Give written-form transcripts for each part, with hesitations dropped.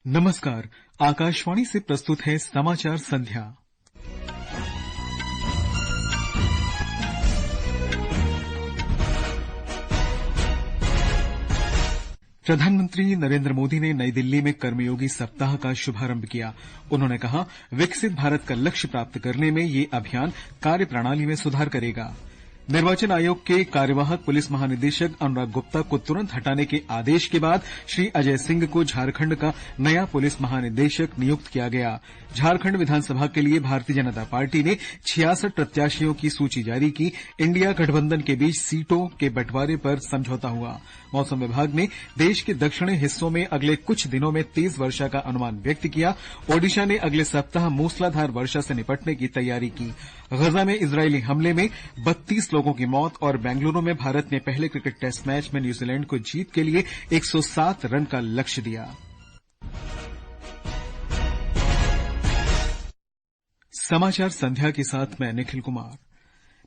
नमस्कार। आकाशवाणी से प्रस्तुत है समाचार संध्या। प्रधानमंत्री नरेंद्र मोदी ने नई दिल्ली में कर्मयोगी सप्ताह का शुभारंभ किया। उन्होंने कहा, विकसित भारत का लक्ष्य प्राप्त करने में ये अभियान कार्यप्रणाली में सुधार करेगा। निर्वाचन आयोग के कार्यवाहक पुलिस महानिदेशक अनुराग गुप्ता को तुरंत हटाने के आदेश के बाद श्री अजय सिंह को झारखंड का नया पुलिस महानिदेशक नियुक्त किया गया। झारखंड विधानसभा के लिए भारतीय जनता पार्टी ने 66 प्रत्याशियों की सूची जारी की। इंडिया गठबंधन के बीच सीटों के बंटवारे पर समझौता हुआ। मौसम विभाग ने देश के दक्षिणी हिस्सों में अगले कुछ दिनों में तेज वर्षा का अनुमान व्यक्त किया। ओडिशा ने अगले सप्ताह मूसलाधार वर्षा से निपटने की तैयारी की। गजा में इजरायली हमले में 32 लोगों की मौत और बेंगलुरु में भारत ने पहले क्रिकेट टेस्ट मैच में न्यूजीलैंड को जीत के लिए 107 रन का लक्ष्य दिया। समाचार संध्या के साथ मैं निखिल कुमार।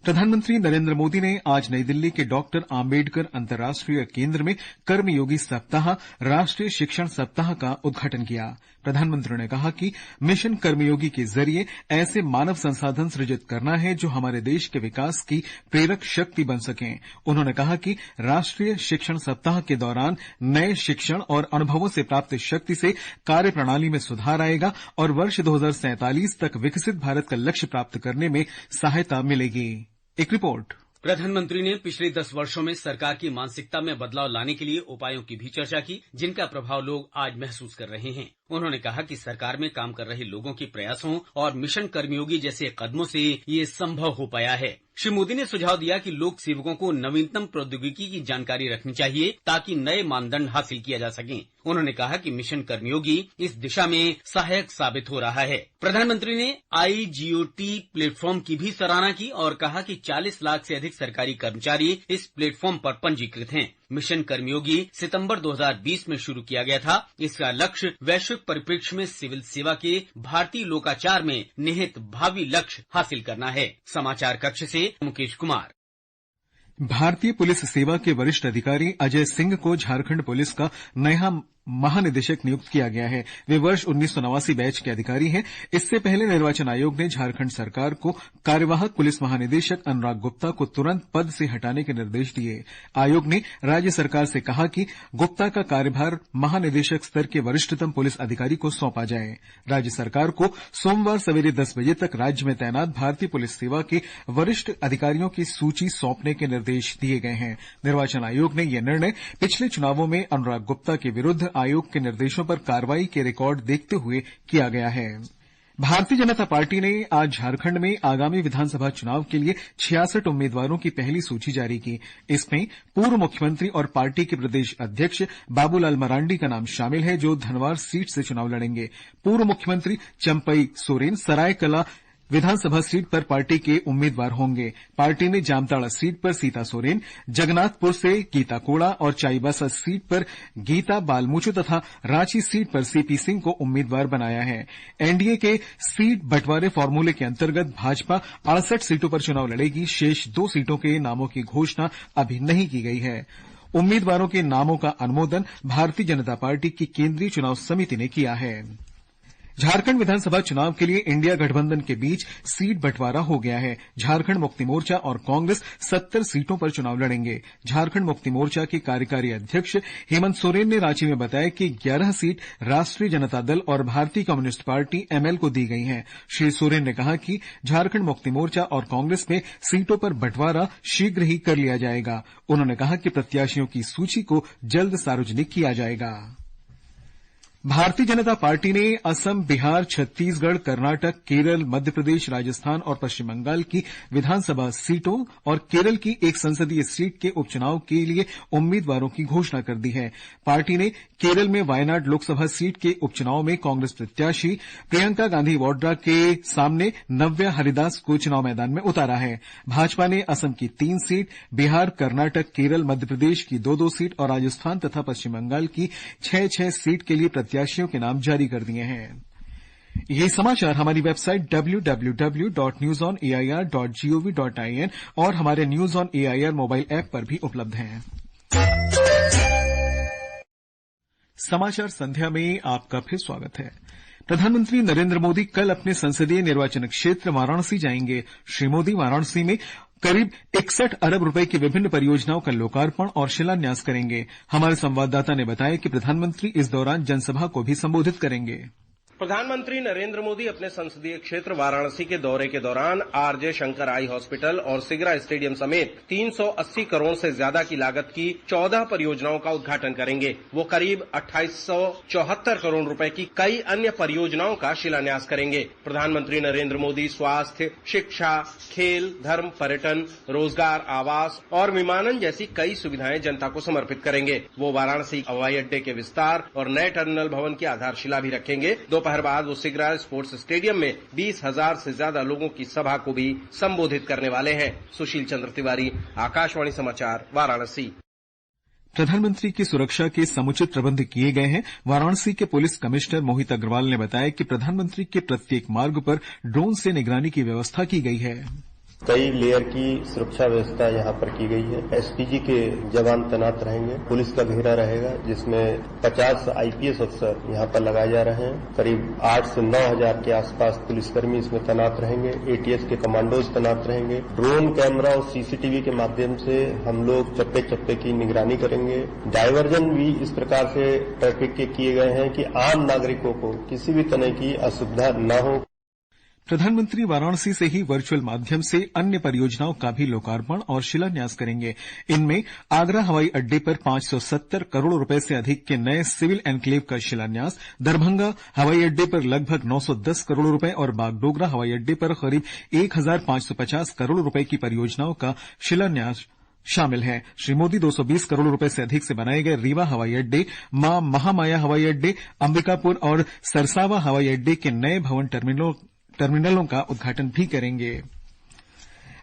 प्रधानमंत्री नरेंद्र मोदी ने आज नई दिल्ली के डॉक्टर आम्बेडकर अंतर्राष्ट्रीय केंद्र में कर्मयोगी सप्ताह राष्ट्रीय शिक्षण सप्ताह का उद्घाटन किया। प्रधानमंत्री ने कहा कि मिशन कर्मयोगी के जरिए ऐसे मानव संसाधन सृजित करना है जो हमारे देश के विकास की प्रेरक शक्ति बन सकें। उन्होंने कहा कि राष्ट्रीय शिक्षण सप्ताह के दौरान नए शिक्षण और अनुभवों से प्राप्त शक्ति से कार्यप्रणाली में सुधार आएगा और वर्ष 2047 तक विकसित भारत का लक्ष्य प्राप्त करने में सहायता मिलेगी। एक रिपोर्ट। प्रधानमंत्री ने पिछले 10 वर्षों में सरकार की मानसिकता में बदलाव लाने के लिए उपायों की भी चर्चा की, जिनका प्रभाव लोग आज महसूस कर रहे हैं। उन्होंने कहा कि सरकार में काम कर रहे लोगों के प्रयासों और मिशन कर्मयोगी जैसे कदमों से ये संभव हो पाया है। श्री मोदी ने सुझाव दिया कि लोक सेवकों को नवीनतम प्रौद्योगिकी की जानकारी रखनी चाहिए ताकि नए मानदंड हासिल किया जा सकें। उन्होंने कहा कि मिशन कर्मयोगी इस दिशा में सहायक साबित हो रहा है। प्रधानमंत्री ने IGOT प्लेटफॉर्म की भी सराहना की और कहा कि 40 लाख से अधिक सरकारी कर्मचारी इस प्लेटफॉर्म पर पंजीकृत हैं। मिशन कर्मयोगी सितंबर 2020 में शुरू किया गया था। इसका लक्ष्य वैश्विक परिप्रेक्ष्य में सिविल सेवा के भारतीय लोकाचार में निहित भावी लक्ष्य हासिल करना है। समाचार कक्ष से मुकेश कुमार। भारतीय पुलिस सेवा के वरिष्ठ अधिकारी अजय सिंह को झारखंड पुलिस का नया महानिदेशक नियुक्त किया गया है। वे वर्ष 1989 बैच के अधिकारी हैं। इससे पहले निर्वाचन आयोग ने झारखंड सरकार को कार्यवाहक पुलिस महानिदेशक अनुराग गुप्ता को तुरंत पद से हटाने के निर्देश दिए। आयोग ने राज्य सरकार से कहा कि गुप्ता का कार्यभार महानिदेशक स्तर के वरिष्ठतम पुलिस अधिकारी को सौंपा जाए। राज्य सरकार को सोमवार सवेरे 10 बजे तक राज्य में तैनात भारतीय पुलिस सेवा के वरिष्ठ अधिकारियों की सूची सौंपने के निर्देश दिए गए हैं। निर्वाचन आयोग ने यह निर्णय पिछले चुनावों में अनुराग गुप्ता के विरुद्ध आयोग के निर्देशों पर कार्रवाई के रिकॉर्ड देखते हुए किया गया है। भारतीय जनता पार्टी ने आज झारखंड में आगामी विधानसभा चुनाव के लिए 66 उम्मीदवारों की पहली सूची जारी की। इसमें पूर्व मुख्यमंत्री और पार्टी के प्रदेश अध्यक्ष बाबूलाल मरांडी का नाम शामिल है, जो धनवार सीट से चुनाव लड़ेंगे। पूर्व मुख्यमंत्री चंपई सोरेन सरायकला विधानसभा सीट पर पार्टी के उम्मीदवार होंगे। पार्टी ने जामताड़ा सीट पर सीता सोरेन, जगन्नाथपुर से गीता कोड़ा और चाईबासा सीट पर गीता बालमुचु तथा रांची सीट पर सीपी सिंह को उम्मीदवार बनाया है। एनडीए के सीट बंटवारे फार्मूले के अंतर्गत भाजपा 68 सीटों पर चुनाव लड़ेगी। शेष 2 सीटों के नामों की घोषणा अभी नहीं की गई है। उम्मीदवारों के नामों का अनुमोदन भारतीय जनता पार्टी की केंद्रीय चुनाव समिति ने किया है। झारखंड विधानसभा चुनाव के लिए इंडिया गठबंधन के बीच सीट बंटवारा हो गया है। झारखंड मुक्ति मोर्चा और कांग्रेस 70 सीटों पर चुनाव लड़ेंगे। झारखंड मुक्ति मोर्चा के कार्यकारी अध्यक्ष हेमंत सोरेन ने रांची में बताया कि 11 सीट राष्ट्रीय जनता दल और भारतीय कम्युनिस्ट पार्टी ML को दी गई हैं। श्री सोरेन ने कहा कि झारखंड मुक्ति मोर्चा और कांग्रेस में सीटों पर बंटवारा शीघ्र ही कर लिया जाएगा। उन्होंने कहा कि प्रत्याशियों की सूची को जल्द सार्वजनिक किया जाएगा। भारतीय जनता पार्टी ने असम, बिहार, छत्तीसगढ़, कर्नाटक, केरल, मध्य प्रदेश, राजस्थान और पश्चिम बंगाल की विधानसभा सीटों और केरल की एक संसदीय सीट के उपचुनाव के लिए उम्मीदवारों की घोषणा कर दी है। पार्टी ने केरल में वायनाड लोकसभा सीट के उपचुनाव में कांग्रेस प्रत्याशी प्रियंका गांधी वाड्रा के सामने नव्या हरिदास को चुनाव मैदान में उतारा है। भाजपा ने असम की 3 सीट, बिहार, कर्नाटक, केरल, मध्य प्रदेश की 2-2 सीट और राजस्थान तथा पश्चिम बंगाल की 6-6 सीट के लिए प्रत्याशियों के नाम जारी कर दिए हैं। ये समाचार हमारी वेबसाइट www.newsonair.gov.in और हमारे news on AIR mobile app पर भी उपलब्ध हैं। समाचार संध्या में आपका फिर स्वागत है। प्रधानमंत्री नरेंद्र मोदी कल अपने संसदीय निर्वाचन क्षेत्र वाराणसी जाएंगे। श्री मोदी वाराणसी में करीब 61 अरब रुपए की विभिन्न परियोजनाओं का लोकार्पण और शिलान्यास करेंगे। हमारे संवाददाता ने बताया कि प्रधानमंत्री इस दौरान जनसभा को भी संबोधित करेंगे। प्रधानमंत्री नरेंद्र मोदी अपने संसदीय क्षेत्र वाराणसी के दौरे के दौरान आरजे शंकर आई हॉस्पिटल और सिगरा स्टेडियम समेत 380 करोड़ से ज्यादा की लागत की 14 परियोजनाओं का उद्घाटन करेंगे। वो करीब 2874 करोड़ रुपए की कई अन्य परियोजनाओं का शिलान्यास करेंगे। प्रधानमंत्री नरेंद्र मोदी स्वास्थ्य, शिक्षा, खेल, धर्म, पर्यटन, रोजगार, आवास और विमानन जैसी कई सुविधाएं जनता को समर्पित करेंगे। वो वाराणसी हवाई अड्डे के विस्तार और नए टर्मिनल भवन की आधारशिला भी रखेंगे। दोपहर बाद वो सिगरा स्पोर्ट्स स्टेडियम में 20,000 से ज्यादा लोगों की सभा को भी संबोधित करने वाले हैं। सुशील चंद्र तिवारी, आकाशवाणी समाचार, वाराणसी। प्रधानमंत्री की सुरक्षा के समुचित प्रबंध किए गए हैं। वाराणसी के पुलिस कमिश्नर मोहित अग्रवाल ने बताया कि प्रधानमंत्री के प्रत्येक मार्ग पर ड्रोन से निगरानी की व्यवस्था की गई है। कई लेयर की सुरक्षा व्यवस्था यहाँ पर की गई है। एसपीजी के जवान तैनात रहेंगे, पुलिस का घेरा रहेगा, जिसमें 50 आईपीएस अफसर यहाँ पर लगाए जा रहे हैं। करीब 8 से 9 हजार के आसपास पुलिसकर्मी इसमें तैनात रहेंगे। एटीएस के कमांडोज तैनात रहेंगे। ड्रोन कैमरा और सीसीटीवी के माध्यम से हम लोग चप्पे चप्पे की निगरानी करेंगे। डायवर्जन भी इस प्रकार से ट्रैफिक के किए गए हैं कि आम नागरिकों को किसी भी तरह की असुविधा न हो। प्रधानमंत्री वाराणसी से ही वर्चुअल माध्यम से अन्य परियोजनाओं का भी लोकार्पण और शिलान्यास करेंगे। इनमें आगरा हवाई अड्डे पर 570 करोड़ रुपए से अधिक के नए सिविल एन्क्लेव का शिलान्यास, दरभंगा हवाई अड्डे पर लगभग 910 करोड़ रुपए और बागडोगरा हवाई अड्डे पर करीब 1550 करोड़ रुपए की परियोजनाओं का शिलान्यास शामिल है। श्री मोदी 220 करोड़ रुपए से अधिक से बनाए गए रीवा हवाई अड्डे, मां महामाया हवाई अड्डे, अंबिकापुर और सरसावा हवाई अड्डे के नए भवन टर्मिनलों का उद्घाटन भी करेंगे।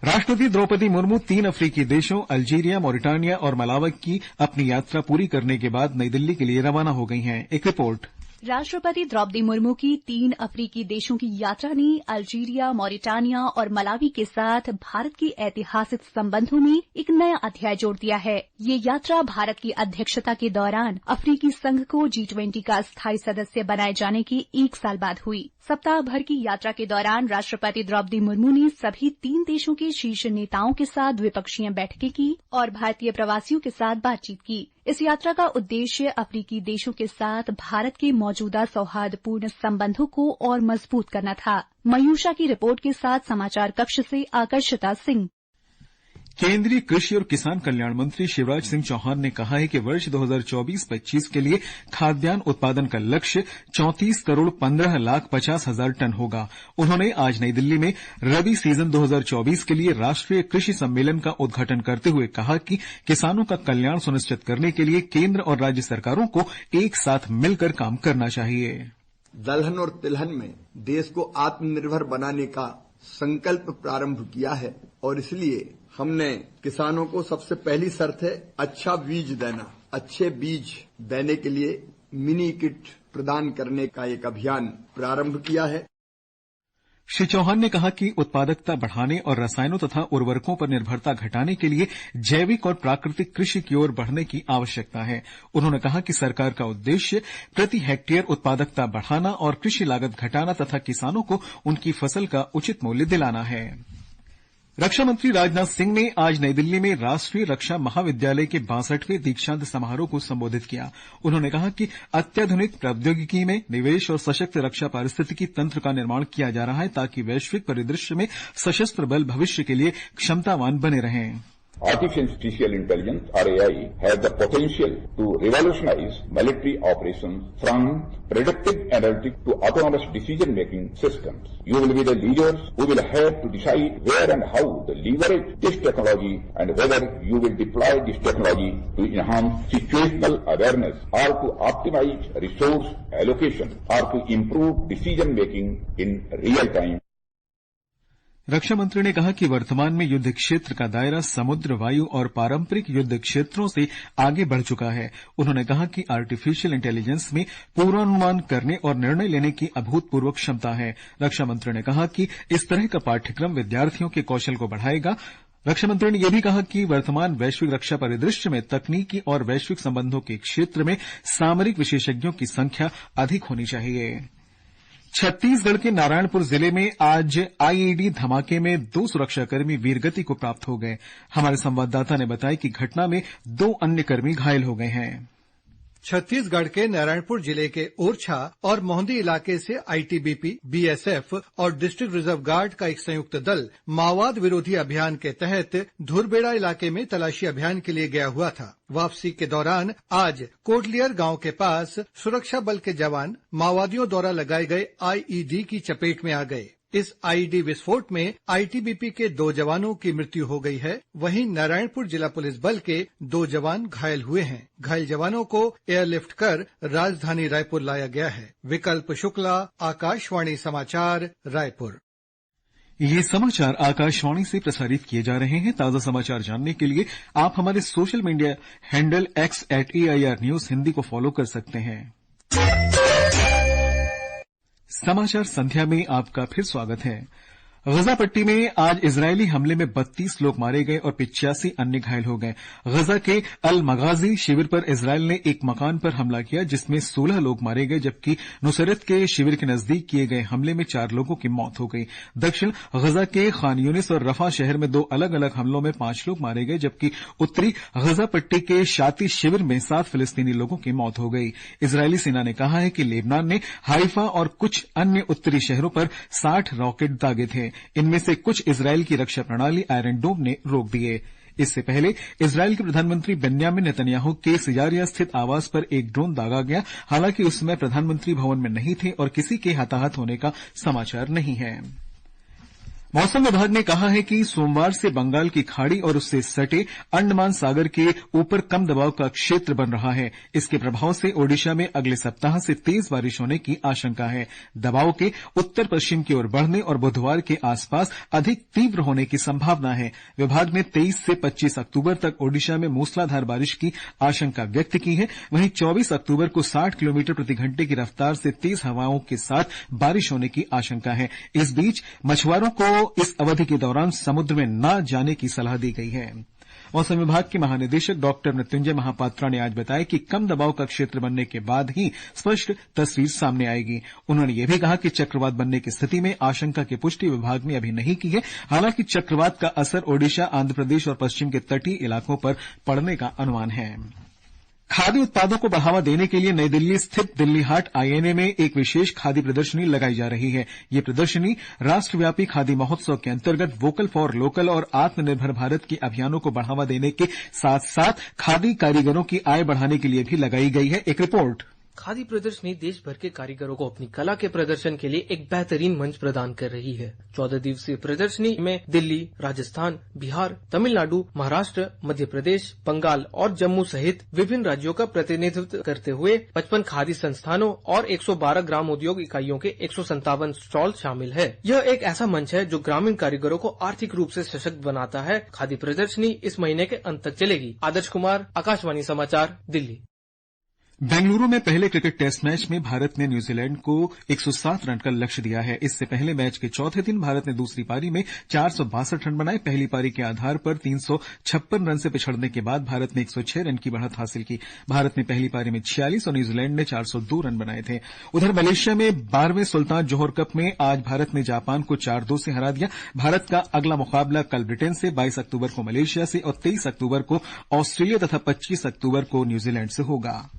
राष्ट्रपति द्रौपदी मुर्मू 3 अफ्रीकी देशों अल्जीरिया, मॉरिटानिया और मलावी की अपनी यात्रा पूरी करने के बाद नई दिल्ली के लिए रवाना हो गई हैं। एक रिपोर्ट। राष्ट्रपति द्रौपदी मुर्मू की 3 अफ्रीकी देशों की यात्रा ने अल्जीरिया, मॉरिटानिया और मलावी के साथ भारत के ऐतिहासिक संबंधों में एक नया अध्याय जोड़ दिया है। ये यात्रा भारत की अध्यक्षता के दौरान अफ्रीकी संघ को G20 का स्थायी सदस्य बनाए जाने के 1 साल बाद हुई। सप्ताह भर की यात्रा के दौरान राष्ट्रपति द्रौपदी मुर्मू ने सभी 3 देशों के शीर्ष नेताओं के साथ द्विपक्षीय बैठकें की और भारतीय प्रवासियों के साथ बातचीत की। इस यात्रा का उद्देश्य अफ्रीकी देशों के साथ भारत के मौजूदा सौहार्दपूर्ण संबंधों को और मजबूत करना था। मयूषा की रिपोर्ट के साथ समाचार कक्ष से आकर्षिता सिंह। केंद्रीय कृषि और किसान कल्याण मंत्री शिवराज सिंह चौहान ने कहा है कि वर्ष 2024-25 के लिए खाद्यान्न उत्पादन का लक्ष्य 34 करोड़ 15 लाख 50 हजार टन होगा। उन्होंने आज नई दिल्ली में रबी सीजन 2024 के लिए राष्ट्रीय कृषि सम्मेलन का उद्घाटन करते हुए कहा कि किसानों का कल्याण सुनिश्चित करने के लिए केंद्र और राज्य सरकारों को एक साथ मिलकर काम करना चाहिए। दलहन और तिलहन में देश को आत्मनिर्भर बनाने का संकल्प प्रारंभ किया है और इसलिए हमने किसानों को सबसे पहली शर्त है अच्छा बीज देना। अच्छे बीज देने के लिए मिनी किट प्रदान करने का एक अभियान प्रारंभ किया है। श्री चौहान ने कहा कि उत्पादकता बढ़ाने और रसायनों तथा उर्वरकों पर निर्भरता घटाने के लिए जैविक और प्राकृतिक कृषि की ओर बढ़ने की आवश्यकता है। उन्होंने कहा कि सरकार का उद्देश्य प्रति हेक्टेयर उत्पादकता बढ़ाना और कृषि लागत घटाना तथा किसानों को उनकी फसल का उचित मूल्य दिलाना है। रक्षा मंत्री राजनाथ सिंह ने आज नई दिल्ली में राष्ट्रीय रक्षा महाविद्यालय के 62वें दीक्षांत समारोह को संबोधित किया। उन्होंने कहा कि अत्याधुनिक प्रौद्योगिकी में निवेश और सशक्त रक्षा पारिस्थितिकी तंत्र का निर्माण किया जा रहा है ताकि वैश्विक परिदृश्य में सशस्त्र बल भविष्य के लिए क्षमतावान बने रहें। Artificial intelligence or AI has the potential to revolutionize military operations from predictive analytics to autonomous decision-making systems. You will be the leaders who will have to decide where and how to leverage this technology and whether you will deploy this technology to enhance situational awareness or to optimize resource allocation or to improve decision-making in real time. रक्षा मंत्री ने कहा कि वर्तमान में युद्ध क्षेत्र का दायरा समुद्र, वायु और पारंपरिक युद्ध क्षेत्रों से आगे बढ़ चुका है। उन्होंने कहा कि आर्टिफिशियल इंटेलिजेंस में पूर्वानुमान करने और निर्णय लेने की अभूतपूर्व क्षमता है। रक्षा मंत्री ने कहा कि इस तरह का पाठ्यक्रम विद्यार्थियों के कौशल को बढ़ाएगा, रक्षा मंत्री ने यह भी कहा कि वर्तमान वैश्विक रक्षा परिदृश्य में तकनीकी और वैश्विक संबंधों के क्षेत्र में सामरिक विशेषज्ञों की संख्या अधिक होनी चाहिए। छत्तीसगढ़ के नारायणपुर जिले में आज आईईडी धमाके में 2 सुरक्षाकर्मी वीरगति को प्राप्त हो गए। हमारे संवाददाता ने बताया कि घटना में 2 अन्य कर्मी घायल हो गए हैं। छत्तीसगढ़ के नारायणपुर जिले के ओरछा और मोहंदी इलाके से आईटीबीपी, बीएसएफ और डिस्ट्रिक्ट रिजर्व गार्ड का एक संयुक्त दल माओवाद विरोधी अभियान के तहत धुरबेड़ा इलाके में तलाशी अभियान के लिए गया हुआ था। वापसी के दौरान आज कोटलियर गांव के पास सुरक्षा बल के जवान माओवादियों द्वारा लगाए गए आईईडी की चपेट में आ गए। इस आईईडी विस्फोट में आईटीबीपी के 2 जवानों की मृत्यु हो गई है। वहीं नारायणपुर जिला पुलिस बल के 2 जवान घायल हुए हैं। घायल जवानों को एयरलिफ्ट कर राजधानी रायपुर लाया गया है। विकल्प शुक्ला, आकाशवाणी समाचार, रायपुर। ये समाचार आकाशवाणी से प्रसारित किए जा रहे हैं। ताजा समाचार जानने के लिए आप हमारे social media handle x@AIR News Hindi को फॉलो कर सकते हैं। समाचार संध्या में आपका फिर स्वागत है। गजा पट्टी में आज इजरायली हमले में 32 लोग मारे गए और 85 अन्य घायल हो गए। गजा के अल मगाजी शिविर पर इजरायल ने एक मकान पर हमला किया जिसमें 16 लोग मारे गए, जबकि नुसरत के शिविर के नजदीक किए गए हमले में 4 लोगों की मौत हो गई। दक्षिण गजा के खान यूनिस और रफा शहर में 2 अलग अलग हमलों में 5 लोग मारे गए, जबकि उत्तरी गजा पट्टी के शाती शिविर में 7 फिलिस्तीनी लोगों की मौत हो गई। इजरायली सेना ने कहा है कि लेबनान ने हाइफा और कुछ अन्य उत्तरी शहरों पर 60 रॉकेट दागे थे। इनमें से कुछ इजरायल की रक्षा प्रणाली आयरन डोम ने रोक दिए। इससे पहले इजरायल के प्रधानमंत्री बेन्यामिन नेतन्याहू के सिजारिया स्थित आवास पर एक ड्रोन दागा गया। हालांकि उस समय प्रधानमंत्री भवन में नहीं थे और किसी के हताहत होने का समाचार नहीं है। मौसम विभाग ने कहा है कि सोमवार से बंगाल की खाड़ी और उससे सटे अंडमान सागर के ऊपर कम दबाव का क्षेत्र बन रहा है। इसके प्रभाव से ओडिशा में अगले सप्ताह से तेज बारिश होने की आशंका है। दबाव के उत्तर पश्चिम की ओर बढ़ने और बुधवार के आसपास अधिक तीव्र होने की संभावना है। विभाग ने 23 से 25 अक्टूबर तक ओडिशा में मूसलाधार बारिश की आशंका व्यक्त की है। वहीं 24 अक्टूबर को 60 किलोमीटर प्रति घंटे की रफ्तार से तेज हवाओं के साथ बारिश होने की आशंका है। इस बीच मछुआरों को इस अवधि के दौरान समुद्र में न जाने की सलाह दी गई है। मौसम विभाग के महानिदेशक डॉक्टर मृत्युंजय महापात्रा ने आज बताया कि कम दबाव का क्षेत्र बनने के बाद ही स्पष्ट तस्वीर सामने आएगी। उन्होंने यह भी कहा कि चक्रवात बनने की स्थिति में आशंका की पुष्टि विभाग ने अभी नहीं की है। हालांकि चक्रवात का असर ओडिशा, आंध्र प्रदेश और पश्चिम के तटीय इलाकों पर पड़ने का अनुमान है। खादी उत्पादों को बढ़ावा देने के लिए नई दिल्ली स्थित दिल्ली हाट आईएनए में एक विशेष खादी प्रदर्शनी लगाई जा रही है। ये प्रदर्शनी राष्ट्रव्यापी खादी महोत्सव के अंतर्गत वोकल फॉर लोकल और आत्मनिर्भर भारत के अभियानों को बढ़ावा देने के साथ साथ खादी कारीगरों की आय बढ़ाने के लिए भी लगाई गई है। एक रिपोर्ट। खादी प्रदर्शनी देश भर के कारीगरों को अपनी कला के प्रदर्शन के लिए एक बेहतरीन मंच प्रदान कर रही है। 14 दिवसीय प्रदर्शनी में दिल्ली, राजस्थान, बिहार, तमिलनाडु, महाराष्ट्र, मध्य प्रदेश, बंगाल और जम्मू सहित विभिन्न राज्यों का प्रतिनिधित्व करते हुए 55 खादी संस्थानों और 112 ग्राम उद्योग इकाइयों के 157 स्टॉल शामिल है। यह एक ऐसा मंच है जो ग्रामीण कारीगरों को आर्थिक रूप से सशक्त बनाता है। खादी प्रदर्शनी इस महीने के अंत तक चलेगी। आदर्श कुमार, आकाशवाणी समाचार, दिल्ली। बेंगलुरु में पहले क्रिकेट टेस्ट मैच में भारत ने न्यूजीलैंड को 107 रन का लक्ष्य दिया है। इससे पहले मैच के चौथे दिन भारत ने दूसरी पारी में 462 रन बनाए। पहली पारी के आधार पर 356 रन से पिछड़ने के बाद भारत ने 106 रन की बढ़त हासिल की। भारत ने पहली पारी में 46 और न्यूजीलैंड ने 402 रन बनाए थे। उधर मलेशिया में 12वें सुल्तान जोहर कप में आज भारत ने जापान को 4-2 से हरा दिया। भारत का अगला मुकाबला कल ब्रिटेन से, 22 अक्टूबर को मलेशिया से और 23 अक्टूबर को ऑस्ट्रेलिया तथा 25 अक्टूबर को न्यूजीलैंड से होगा।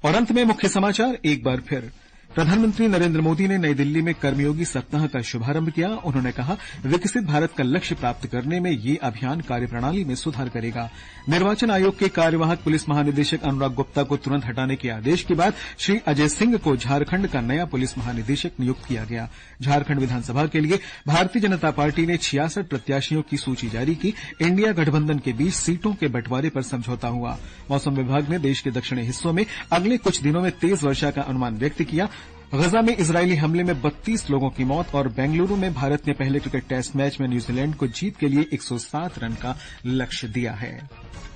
और अंत में मुख्य समाचार एक बार फिर। प्रधानमंत्री नरेंद्र मोदी ने नई दिल्ली में कर्मयोगी सप्ताह का शुभारंभ किया। उन्होंने कहा, विकसित भारत का लक्ष्य प्राप्त करने में ये अभियान कार्यप्रणाली में सुधार करेगा। निर्वाचन आयोग के कार्यवाहक पुलिस महानिदेशक अनुराग गुप्ता को तुरंत हटाने के आदेश के बाद श्री अजय सिंह को झारखंड का नया पुलिस महानिदेशक नियुक्त किया गया। झारखंड विधानसभा के लिए भारतीय जनता पार्टी ने 66 प्रत्याशियों की सूची जारी की। इंडिया गठबंधन के बीच सीटों के बंटवारे पर समझौता हुआ। मौसम विभाग ने देश के दक्षिणी हिस्सों में अगले कुछ दिनों में तेज वर्षा का अनुमान व्यक्त किया। गजा में इजरायली हमले में 32 लोगों की मौत और बेंगलुरु में भारत ने पहले क्रिकेट टेस्ट मैच में न्यूजीलैंड को जीत के लिए 107 रन का लक्ष्य दिया है।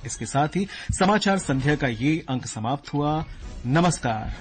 इसके साथ ही समाचार संध्या का ये अंक समाप्त हुआ। नमस्कार।